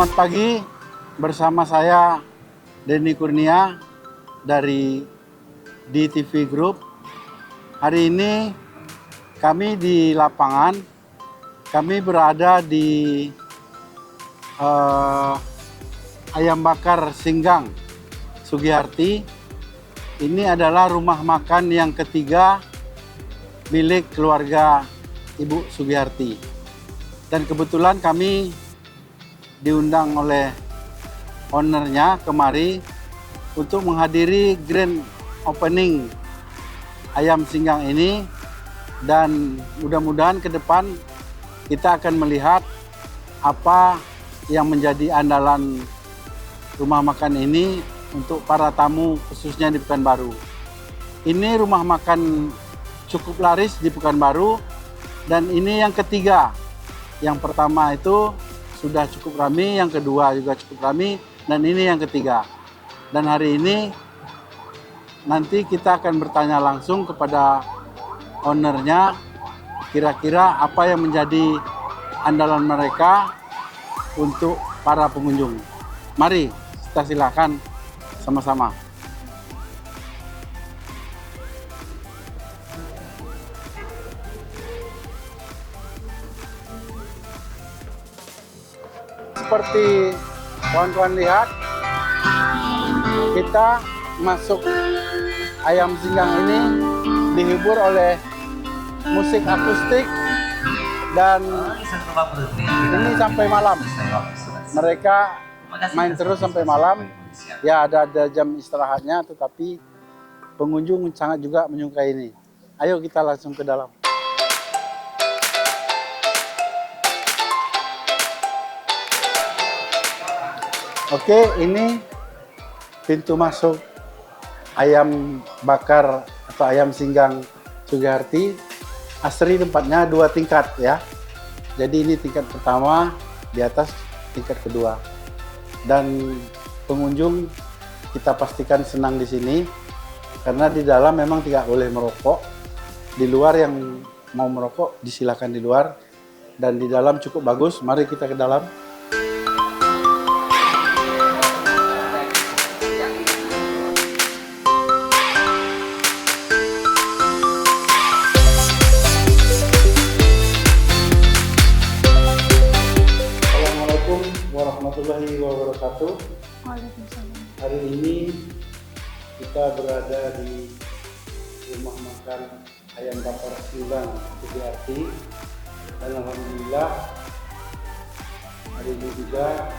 Selamat pagi, bersama saya Denny Kurnia dari DTV Group. Hari ini kami di lapangan, kami berada di Ayam Bakar Singgang Sugiharti. Ini adalah rumah makan yang ketiga milik keluarga Ibu Sugiharti. Dan kebetulan kami diundang oleh ownernya kemari untuk menghadiri grand opening ayam singgang ini, dan mudah-mudahan ke depan kita akan melihat apa yang menjadi andalan rumah makan ini untuk para tamu khususnya di Pekanbaru. Ini rumah makan cukup laris di Pekanbaru dan ini yang ketiga. Yang pertama itu sudah cukup ramai, yang kedua juga cukup ramai, dan ini yang ketiga. Dan hari ini nanti kita akan bertanya langsung kepada ownernya, kira-kira apa yang menjadi andalan mereka untuk para pengunjung. Mari kita silakan sama-sama. Seperti kawan-kawan lihat, kita masuk ayam singgang ini dihibur oleh musik akustik dan ini sampai malam. Mereka main terus sampai malam. Ya ada jam istirahatnya, tetapi pengunjung sangat juga menyukai ini. Ayo kita langsung ke dalam. Oke, ini pintu masuk ayam bakar atau ayam singgang Sugiharti. Asri tempatnya 2 tingkat ya. Jadi ini tingkat pertama, di atas tingkat kedua. Dan pengunjung kita pastikan senang di sini karena di dalam memang tidak boleh merokok. Di luar yang mau merokok disilakan di luar, dan di dalam cukup bagus. Mari kita ke dalam. Warahmatullahi wabarakatuh. Waalaikumsalam. Hari ini kita berada di rumah makan ayam bakar singgang Sugiharti, dan alhamdulillah hari ini juga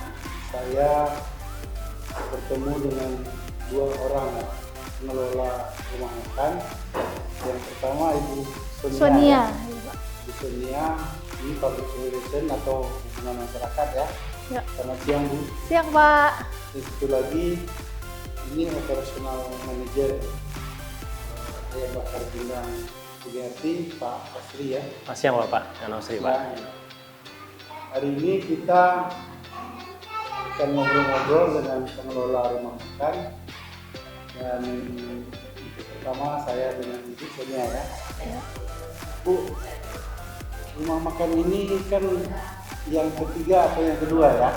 saya bertemu dengan 2 orang pengelola rumah makan. Yang pertama Ibu Sonia. Ibu Sonia ini public relation atau hubungan masyarakat ya. Ya. Selamat siang Bu. Siang Pak. Dan satu lagi ini operasional manager ayam bakar singgang Sugiharti, Pak Asri ya. Siang Bapak, Asri Pak. Nah, hari ini kita akan ngobrol-ngobrol dengan pengelola rumah makan, dan pertama saya dengan Ibu Sonia ya. Bu, rumah makan ini kan yang ketiga atau yang kedua ya?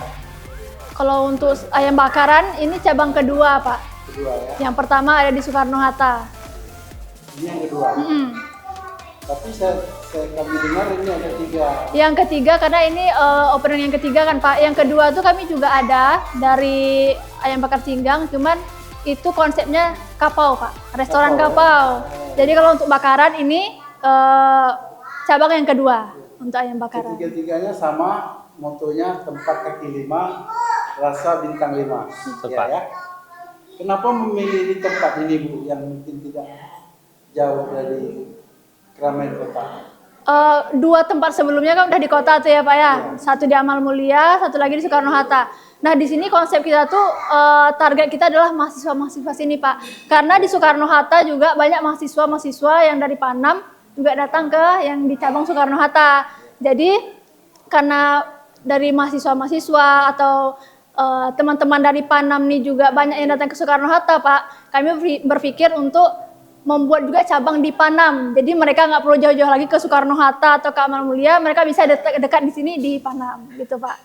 Kalau untuk ayam bakaran ini cabang kedua Pak. Kedua ya. Yang pertama ada di Soekarno-Hatta. Ini yang kedua. Tapi kami dengar ini ada 3. Yang ketiga karena ini opening yang ketiga kan Pak. Yang kedua tuh kami juga ada dari ayam bakar singgang, cuman itu konsepnya kapau Pak, restoran kapau. Jadi kalau untuk bakaran ini cabang yang kedua untuk ayam bakaran. Ketiga-tiganya sama, motonya tempat kaki 5, rasa bintang 5. Tepat. Ya. Kenapa memilih di tempat ini Bu, yang mungkin tidak jauh dari keramaian kota? 2 tempat sebelumnya kan udah di kota tuh ya Pak ya. Satu di Amal Mulia, satu lagi di Soekarno-Hatta. Nah di sini konsep kita tuh target kita adalah mahasiswa-mahasiswa sini Pak. Karena di Soekarno-Hatta juga banyak mahasiswa-mahasiswa yang dari Panam juga datang ke yang di cabang Soekarno-Hatta. Jadi karena dari mahasiswa-mahasiswa atau teman-teman dari Panam nih juga banyak yang datang ke Soekarno-Hatta Pak, kami berpikir untuk membuat juga cabang di Panam. Jadi mereka nggak perlu jauh-jauh lagi ke Soekarno-Hatta atau ke Amal Mulia, mereka bisa dekat di sini di Panam gitu Pak.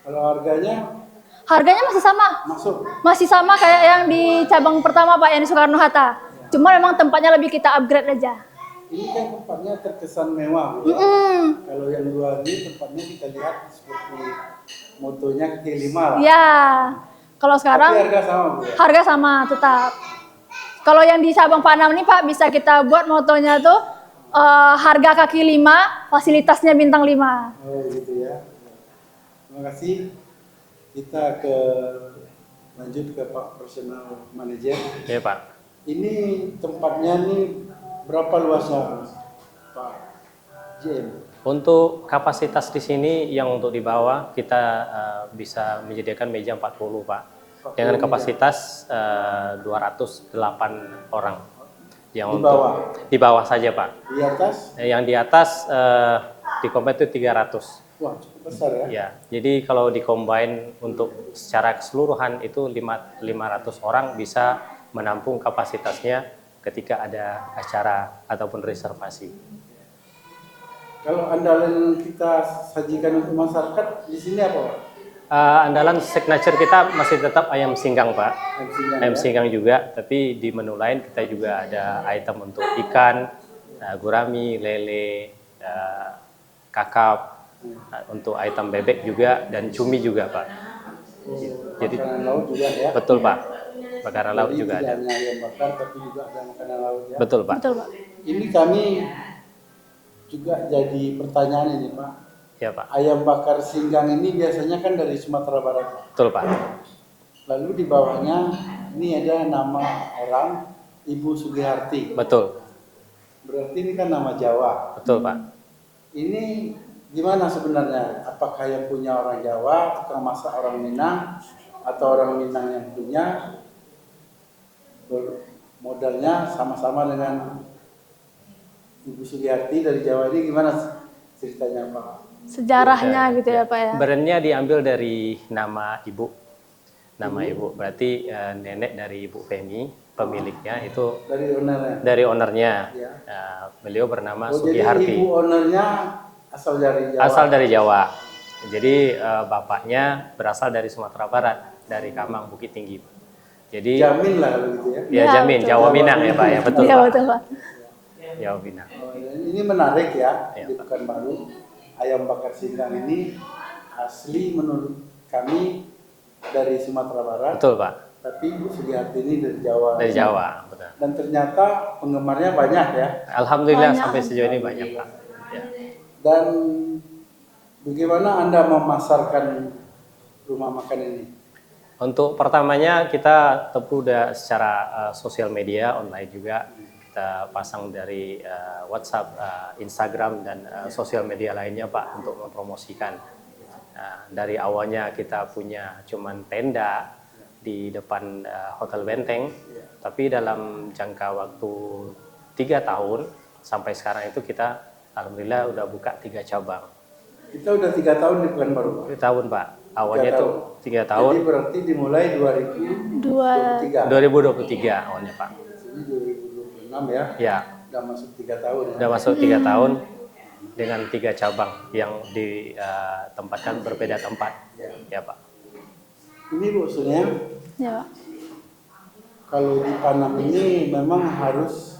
Kalau harganya Harganya masih sama. masuk. Masih sama kayak yang di cabang pertama Pak, yang di Soekarno-Hatta. Cuma memang tempatnya lebih kita upgrade aja. Ini kan tempatnya terkesan mewah, Bu, ya. Kalau yang dua ini tempatnya kita lihat seperti motonya kaki lima lah. Ya, kalau sekarang Tapi harga sama, Bu, ya? harga sama tetap. Kalau yang di cabang Pak Anam ini Pak, bisa kita buat motonya tuh harga kaki 5, fasilitasnya bintang 5. Oh gitu ya. Terima kasih. Kita lanjut ke Pak Personal Manager. Ya Pak. Ini tempatnya nih berapa luasnya, Pak JM? Untuk kapasitas di sini yang untuk di bawah kita bisa menyediakan meja 40 Pak. Dengan kapasitas 208 orang. Yang Di bawah? Di bawah saja Pak. Di atas? Yang di atas di combine itu 300. Wah, cukup besar ya. Ya, jadi kalau di combine untuk secara keseluruhan itu 500 orang bisa menampung kapasitasnya ketika ada acara ataupun reservasi. Kalau andalan kita sajikan untuk masyarakat di sini apa, Pak? Andalan signature kita masih tetap ayam singgang Pak. Ayam ya? singgang juga, tapi di menu lain kita juga ada item untuk ikan, gurami, lele, kakap, untuk item bebek juga dan cumi juga Pak. Jadi Makanan laut juga ya? betul Pak, makanan laut Jadi juga tidak ada. hanya ayam bakar tapi juga ada makanan laut ya? Betul Pak. Betul Pak. Ini kami juga jadi pertanyaan ini Pak. Ya Pak. Ayam bakar singgang ini biasanya kan dari Sumatera Barat, Pak. Betul Pak. Lalu di bawahnya ini ada nama orang Ibu Sugiharti. Betul. Berarti ini kan nama Jawa. Betul Pak. Ini gimana sebenarnya? Apakah yang punya orang Jawa, tukang masak orang Minang, atau orang Minang yang punya? Modalnya sama-sama dengan Ibu Sugiharti dari Jawa ini gimana ceritanya Pak? Sejarahnya gitu ya Pak ya. Brandnya diambil dari nama ibu. Nama ibu berarti nenek dari Ibu Femi, pemiliknya itu Dari ownernya? dari ownernya. Ya. Beliau bernama Oh, jadi Sugiharti. ibu ownernya asal dari Jawa? Asal dari Jawa. Jadi bapaknya berasal dari Sumatera Barat, dari Kamang, Bukit Tinggi. Jadi Jamin lah kalau gitu ya? ya Ya, jamin betul. Jawa Minang ya Pak ya, betul Iya Pak. betul Pak. Jawa Minang. Oh, ini menarik ya, Ya, di Pekanbaru. Ayam bakar singgang ini asli menurut kami dari Sumatera Barat. Betul Pak. Tapi Ibu Sugiharti ini dari Jawa. Dari Jawa, betul. Dan ternyata penggemarnya banyak ya. Alhamdulillah Banyak. sampai sejauh ini banyak Pak. Ya. Dan bagaimana Anda memasarkan rumah makan ini? Untuk pertamanya kita tentu udah secara sosial media online juga kita pasang dari WhatsApp, Instagram dan sosial media lainnya Pak untuk mempromosikan. Dari awalnya kita punya cuman tenda di depan Hotel Benteng, tapi dalam jangka waktu 3 tahun sampai sekarang itu kita alhamdulillah udah buka 3 cabang. Kita udah 3 tahun di Pekanbaru, Pak. 3 tahun Pak. Awalnya 3 itu tahun. 3 tahun. Jadi berarti dimulai 2023. 2023 awalnya Pak. Ini 2026 ya. Ya, Udah masuk 3 tahun ya. udah masuk 3 tahun dengan 3 cabang yang ditempatkan berbeda tempat. Ya Pak. Ini Bu, sebenarnya Ya Pak. kalau di Panam ini memang harus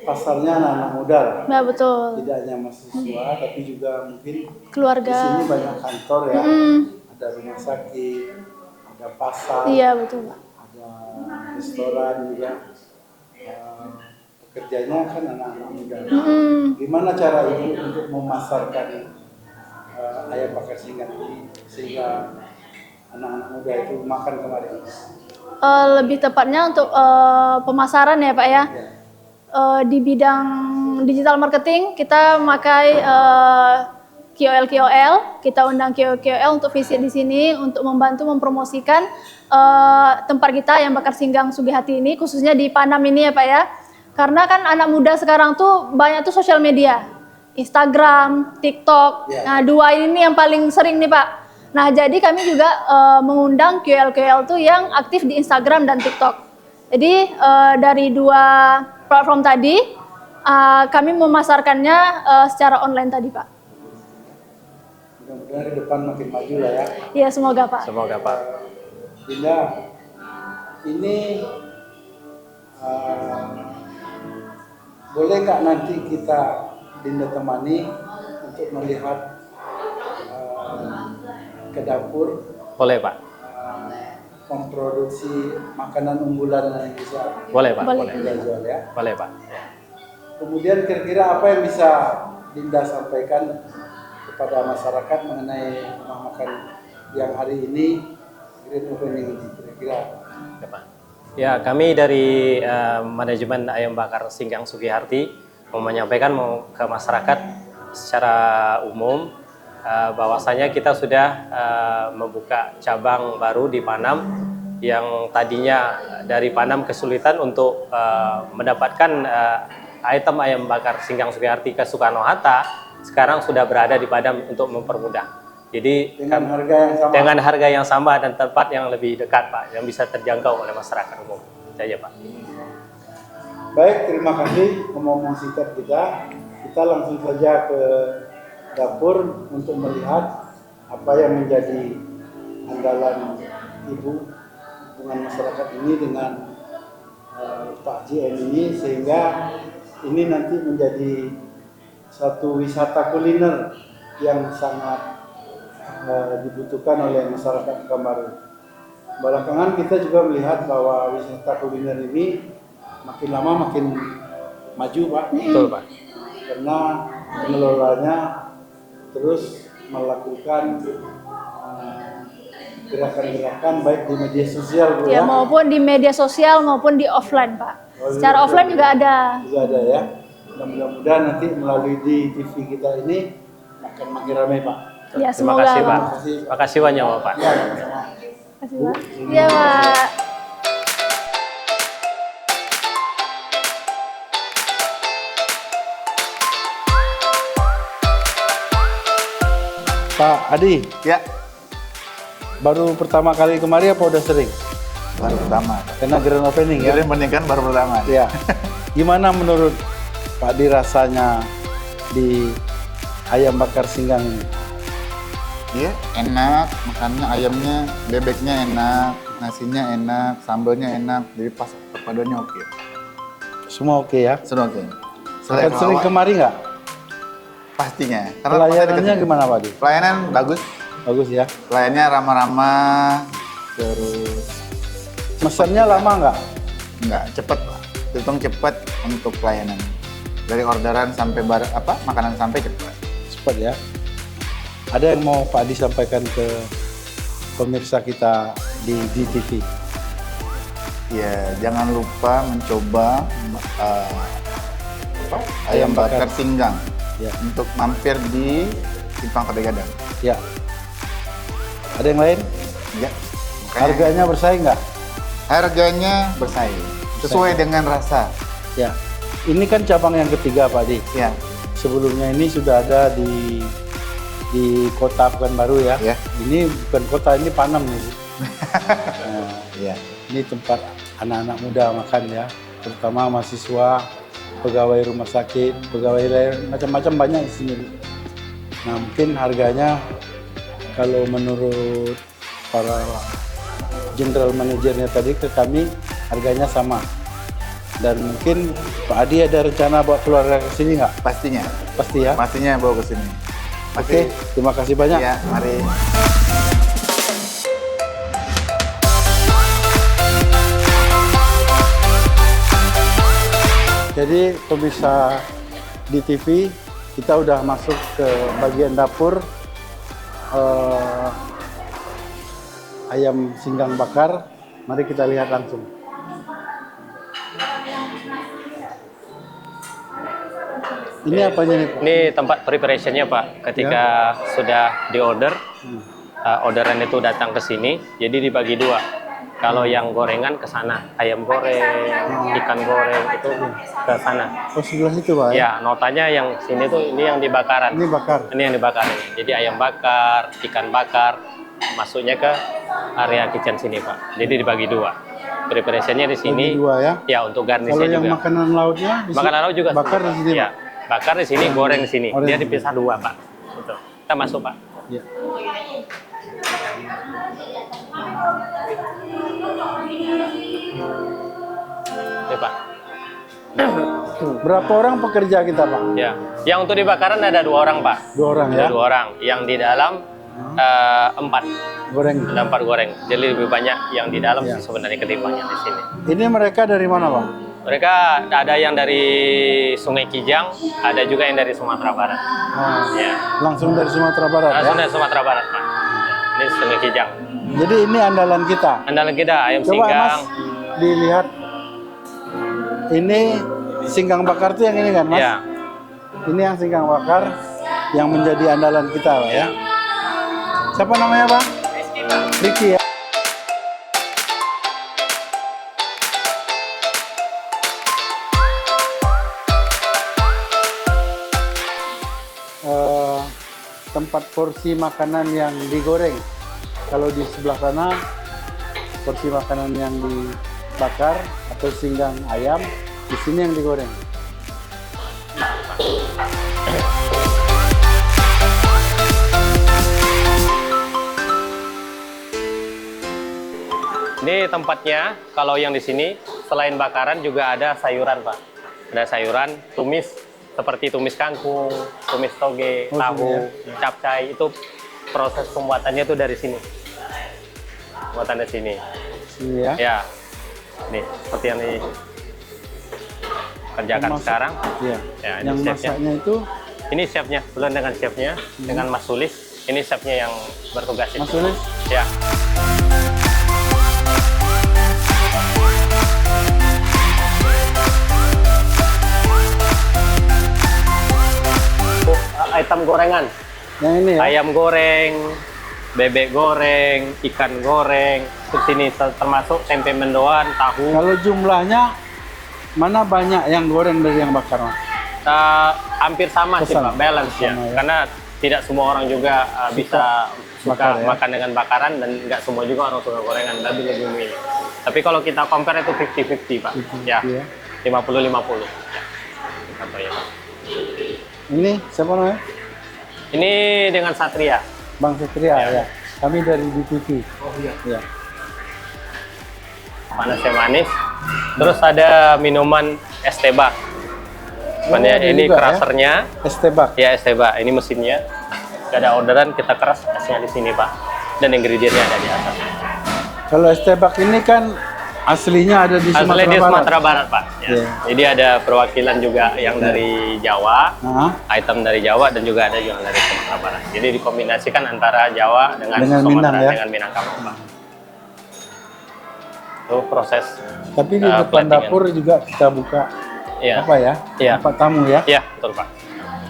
pasarnya anak-anak muda lah. Ya betul. Tidak hanya mahasiswa tapi juga mungkin di Keluarga. sini banyak kantor ya. Mm. Ada rumah sakit, ada pasar, Iya betul Pak. ada restoran juga. Pekerjanya kan anak-anak muda. Gimana cara Ibu untuk memasarkan ayam bakar singgang ini sehingga anak-anak muda itu makan kemarin? Lebih tepatnya untuk pemasaran ya Pak ya. Di bidang digital marketing kita memakai KOL, kita undang KOL untuk visit di sini untuk membantu mempromosikan tempat kita yang bakar singgang Sugiharti ini, khususnya di Panam ini ya Pak ya. Karena kan anak muda sekarang tuh banyak tuh sosial media, Instagram, TikTok. Nah 2 ini yang paling sering nih Pak. Nah jadi kami juga mengundang KOL tuh yang aktif di Instagram dan TikTok. Jadi dari 2 platform tadi kami memasarkannya secara online tadi Pak. mudah-mudahan ke depan makin maju lah ya. Iya, semoga Pak. Semoga Pak. Dinda, ini boleh nggak nanti kita Dinda temani untuk melihat ke dapur Boleh Pak. memproduksi makanan unggulan Indonesia Boleh Pak. Boleh. Boleh. Dinda jual ya. Boleh Pak. Ya. Kemudian kira-kira apa yang bisa Dinda sampaikan kepada masyarakat mengenai rumah makan yang hari ini grand opening ini kira-kira? Ya, Pak. Ya, kami dari manajemen Ayam Bakar Singgang Sugiharti mau menyampaikan ke masyarakat secara umum bahwasanya kita sudah membuka cabang baru di Panam yang tadinya dari Panam kesulitan untuk mendapatkan item ayam bakar Singgang Sugiharti ke Soekarno-Hatta, sekarang sudah berada di Padang untuk mempermudah. Jadi Dengan harga yang sama. dengan harga yang sama dan tempat yang lebih dekat Pak, yang bisa terjangkau oleh masyarakat umum. Itu aja Pak. Baik, terima kasih. Ngomong singkat kita langsung saja ke dapur untuk melihat apa yang menjadi andalan Ibu hubungan masyarakat ini dengan Pak JM ini, sehingga ini nanti menjadi satu wisata kuliner yang sangat dibutuhkan oleh masyarakat Pekanbaru. Belakangan kita juga melihat bahwa wisata kuliner ini makin lama makin maju Pak. Betul Pak. Karena pengelolanya terus melakukan gerakan-gerakan baik di media sosial Bu, Ya, ya. maupun di media sosial maupun di offline Pak. Oh, Secara iya. offline juga ada. Juga ada ya. Dan mudah-mudahan nanti melalui di TV kita ini akan makin ramai Pak. Ya, Terima semoga. kasih Pak. Terima kasih. Terima kasih banyak Pak. Ya, sama-sama. Terima kasih Pak. Iya Pak. Pak Adi, Ya, baru pertama kali kemari apa udah sering? baru pertama. Karena grand opening ya. Jadi mendingan baru pertama. Ya. Gimana menurut Pak Adi rasanya di ayam bakar Singgang ini? Iya, enak. Makannya ayamnya, bebeknya enak, nasinya enak, sambalnya enak. Jadi pas perpaduannya oke. Semua oke ya? Sudah oke. Akan sering kemari nggak? Pastinya. Karena pasar Pelayanannya dekat sini. gimana Pak Adi? Pelayanan bagus. Bagus ya. Pelayannya ramah-ramah. Terus Mesennya lama nggak? enggak cepet lah. Hitung cepet untuk pelayanan. Dari orderan sampai makanan sampai cepet. Cepat ya. Ada yang mau Pak Adi sampaikan ke pemirsa kita di TV? Ya, jangan lupa mencoba ayam bakar Singgang. Ya. Untuk mampir di Simpang Pegadang. Ya. Ada yang lain? Ya. Harganya bersaing nggak? Harganya bersaing sesuai dengan rasa. Ya. Ini kan cabang yang ketiga Pak Adi. Ya. Sebelumnya ini sudah ada di kota Pekanbaru ya. Ya. Ini bukan kota, ini Panam nih. Bu. Nah, Ya. ini tempat anak-anak muda makan ya, terutama mahasiswa, pegawai rumah sakit, pegawai lain, macam-macam banyak di sini. Bu. Nah, mungkin harganya kalau menurut para general manajernya tadi ke kami harganya sama. Dan mungkin Pak Adi ada rencana bawa keluarga ke sini nggak? Pastinya. Pasti ya. Pastinya bawa ke sini. Oke, terima kasih banyak. Ya, mari. Jadi pemirsa di TV, kita udah masuk ke bagian dapur ayam Singgang bakar. Mari kita lihat langsung. Ini apanya nih Pak? Ini tempat preparationnya Pak. Ketika sudah diorder, orderan itu datang ke sini, jadi dibagi dua. Kalau yang gorengan ke sana, ayam goreng, ikan goreng itu ke sana. Oh, sebelah situ Pak? Ya, notanya yang sini tuh ini yang dibakaran. Ini bakar. Ini yang dibakar. Jadi ayam bakar, ikan bakar, masuknya ke area kitchen sini Pak. Jadi dibagi dua. Preparationnya di sini. Bagi dua ya? Ya, untuk Kalau garnishnya yang juga. makanan lautnya? Makanan laut juga bakar di sini Ya, Pak? bakar di sini, goreng di sini. Goreng Dia di sini. dipisah dua Pak. Gitu. Kita masuk Pak. Ya. Ya Pak. Berapa orang pekerja kita, Pak? Ya. Yang untuk dibakaran ada 2 orang Pak. 2 orang Ada ya. 2 orang. Yang di dalam 4. Goreng. Ada 4 goreng. Jadi lebih banyak yang di dalam Ya. sebenarnya ketimbang yang di sini. Ini mereka dari mana, Pak? Mereka ada yang dari Sungai Kijang, ada juga yang dari Sumatera Barat. Nah, Ya. langsung dari Sumatera Barat ya. Langsung dari Sumatera Barat Pak. Ini Sungai Kijang. Jadi ini andalan kita. Andalan kita ayam Coba singgang. Mas dilihat. Ini singgang bakar tuh yang ini kan, Mas? Ya. Ini yang singgang bakar yang menjadi andalan kita, Pak ya. Ya. Siapa namanya, Pak? Ricky ya. Tempat porsi makanan yang digoreng. Kalau di sebelah sana porsi makanan yang dibakar atau singgang ayam, di sini yang digoreng. Ini tempatnya, kalau yang di sini selain bakaran juga ada sayuran Pak. Ada sayuran, tumis seperti tumis kangkung, tumis toge, Oh, tahu, sini capcay, itu proses pembuatannya itu dari sini. Pembuatan dari sini. Sini ya. Ya, nih seperti yang dikerjakan Masak- sekarang. Iya. Ya, ini Yang chefnya. masaknya itu Ini chefnya, belum dengan chefnya, dengan Mas Sulis. Ini chefnya yang bertugas itu. Mas Sulis. Ya. Item gorengan, Yang ini ya. ayam goreng, bebek goreng, ikan goreng, terus ini termasuk tempe mendoan, tahu. Kalau jumlahnya mana banyak yang goreng dari yang bakar, Mas? Hampir sama sih Sama. Pak, balance ya. Sama ya. Karena tidak semua orang juga bisa bakar suka ya. makan dengan bakaran dan nggak semua juga orang suka gorengan, tapi lebih milih. Tapi kalau kita compare itu 50-50 Pak. 50-50 Ya. ya. 50-50. Ya. Atau ya Pak. Ini siapa namanya? Ini dengan Satria. Bang Satria Ya. ya. Kami dari DPP. Oh iya. Ya. Panasnya manis. Terus ada minuman es tebak. Sebenarnya ada ini juga, ya? kerasernya. Es tebak. Ya es tebak. Ini mesinnya. Gak ada orderan, kita keras esnya di sini Pak. Dan ingredientnya ada di atas. Kalau es tebak ini kan aslinya ada di Aslinya Sumatera di Barat. Sumatera Barat Pak. Ya. Iya. Jadi ada perwakilan juga yang dari Jawa, Nah, item dari Jawa dan juga ada yang dari Sumatera Barat. Jadi dikombinasikan antara Jawa dengan Dengan Minang, Sumatera ya? dengan Minangkabau Pak. Itu proses. tapi di depan platingan. dapur juga kita buka Iya. apa ya? Iya. Tempat tamu ya. Iya, betul Pak.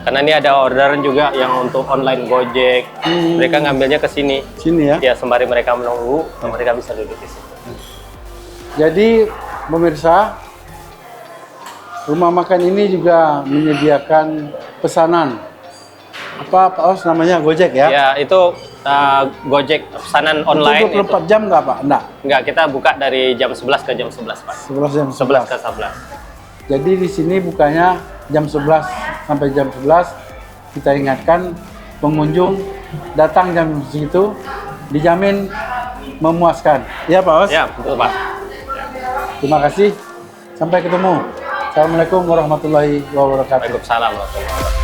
Karena ini ada orderan juga yang untuk online Gojek. Mereka ngambilnya ke sini. Sini ya. Ya, sembari mereka menunggu, mereka bisa duduk di sini. Jadi pemirsa, rumah makan ini juga menyediakan pesanan. Apa Pak Os namanya? Gojek ya? Ya, itu Gojek pesanan online. Itu 24 jam nggak Pak? Enggak, kita buka dari jam 11 ke jam 11, Pak. 11 jam 11 11. ke 11. Jadi di sini bukanya jam 11 sampai jam 11. Kita ingatkan pengunjung datang jam segitu dijamin memuaskan. Ya Pak Os? Ya, betul, Pak. Terima kasih. Sampai ketemu. Assalamualaikum warahmatullahi wabarakatuh. Waalaikumsalam warahmatullahi wabarakatuh.